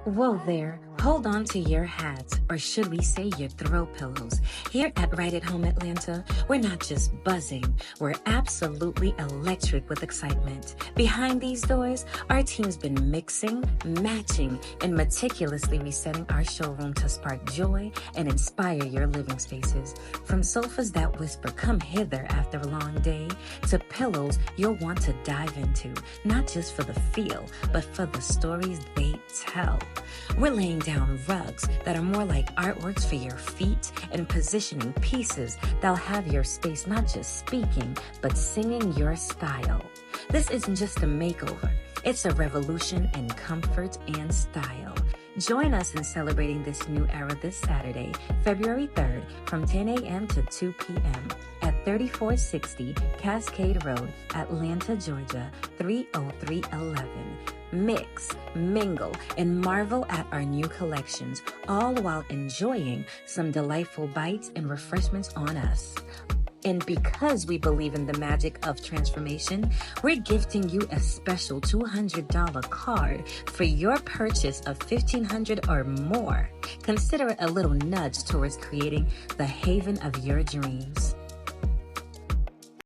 Whoa there, hold on to your hats, or should we say your throw pillows. Here at Rite at Home Atlanta, we're not just buzzing, we're absolutely electric with excitement. Behind these doors, our team's been mixing, matching, and meticulously resetting our showroom to spark joy and inspire your living spaces. From sofas that whisper, "Come hither," after a long day, to pillows you'll want to dive into, not just for the feel, but for the stories they tell. We're laying down rugs that are more like artworks for your feet and positioning pieces that'll have your space not just speaking, but singing your style. This isn't just a makeover, it's a revolution in comfort and style. Join us in celebrating this new era this Saturday, February 3rd, from 10 a.m. to 2 p.m. at 3460 Cascade Rd, Atlanta, Georgia, 30311. Mix, mingle, and marvel at our new collections, all while enjoying some delightful bites and refreshments on us. And because we believe in the magic of transformation, we're gifting you a special $200 card for your purchase of $1,500 or more. Consider it a little nudge towards creating the haven of your dreams.